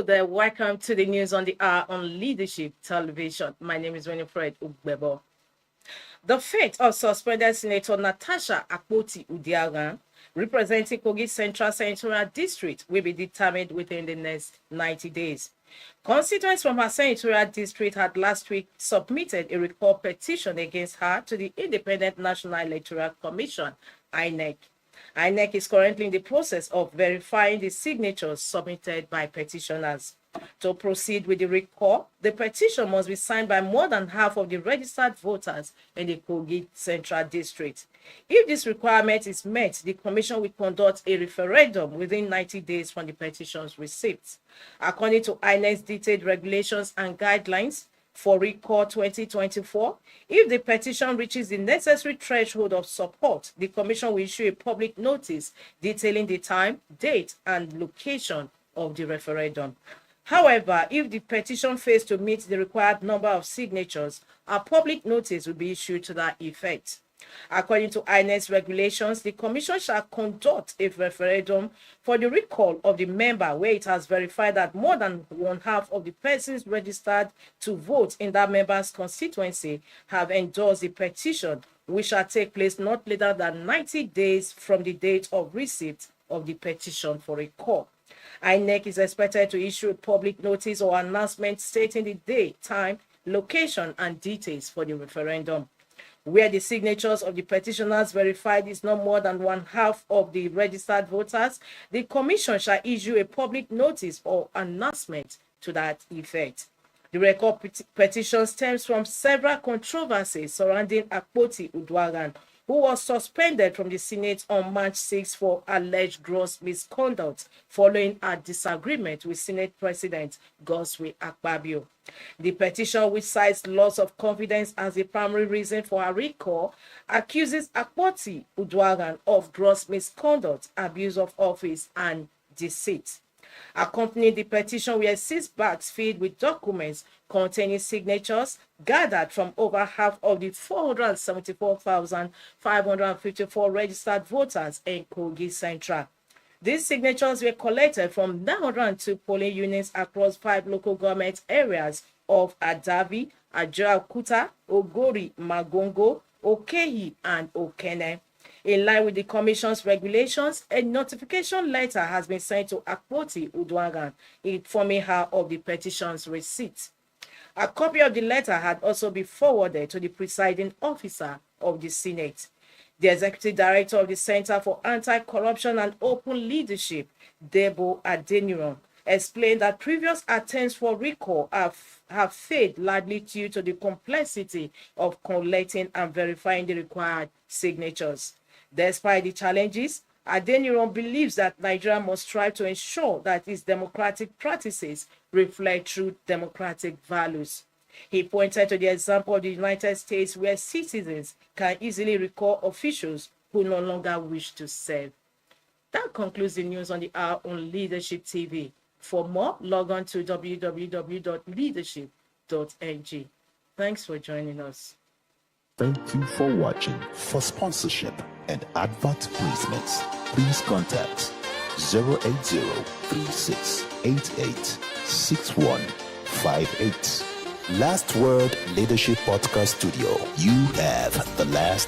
there. Welcome to the news on the hour on Leadership Television. My name is Winifred Ugbebo. The fate of suspended Senator Natasha Akpoti-Uduaghan, representing Kogi Central Senatorial District, will be determined within the next 90 days. Constituents from her senatorial district had last week submitted a recall petition against her to the Independent National Electoral Commission, INEC. INEC is currently in the process of verifying the signatures submitted by petitioners. To proceed with the recall, the petition must be signed by more than half of the registered voters in the Kogi Central District. If this requirement is met, the Commission will conduct a referendum within 90 days from the petition's receipt. According to INEC's detailed regulations and guidelines for recall 2024, if the petition reaches the necessary threshold of support, the Commission will issue a public notice detailing the time, date, and location of the referendum. However, if the petition fails to meet the required number of signatures, a public notice will be issued to that effect. According to INEC's regulations, the Commission shall conduct a referendum for the recall of the member where it has verified that more than one half of the persons registered to vote in that member's constituency have endorsed the petition, which shall take place not later than 90 days from the date of receipt of the petition for recall. INEC is expected to issue a public notice or announcement stating the date, time, location, and details for the referendum. Where the signatures of the petitioners verified is not more than one half of the registered voters, the Commission shall issue a public notice or announcement to that effect. The record petition stems from several controversies surrounding Akpoti-Uduaghan, who was suspended from the Senate on March 6 for alleged gross misconduct following a disagreement with Senate President Godswill Akpabio. The petition, which cites loss of confidence as the primary reason for her recall, accuses Akpoti-Uduaghan of gross misconduct, abuse of office, and deceit. Accompanying the petition were 6 bags filled with documents containing signatures gathered from over half of the 474,554 registered voters in Kogi Central. These signatures were collected from 902 polling units across 5 local government areas of Adavi, Ajaokuta, Ogori, Magongo, Okehi, and Okene. In line with the Commission's regulations, a notification letter has been sent to Akpoti-Uduaghan informing her of the petition's receipt. A copy of the letter had also been forwarded to the presiding officer of the Senate. The Executive Director of the Center for Anti-Corruption and Open Leadership, Debo Adeniran, explained that previous attempts for recall have failed largely due to the complexity of collecting and verifying the required signatures. Despite the challenges, Adeniran believes that Nigeria must strive to ensure that its democratic practices reflect true democratic values. He pointed to the example of the United States, where citizens can easily recall officials who no longer wish to serve. That concludes the news on the hour on Leadership TV. For more, log on to www.leadership.ng. Thanks for joining us. Thank you for watching. For sponsorship and advert placements, please contact 080-3688-6158. Last Word Leadership Podcast Studio. You have the last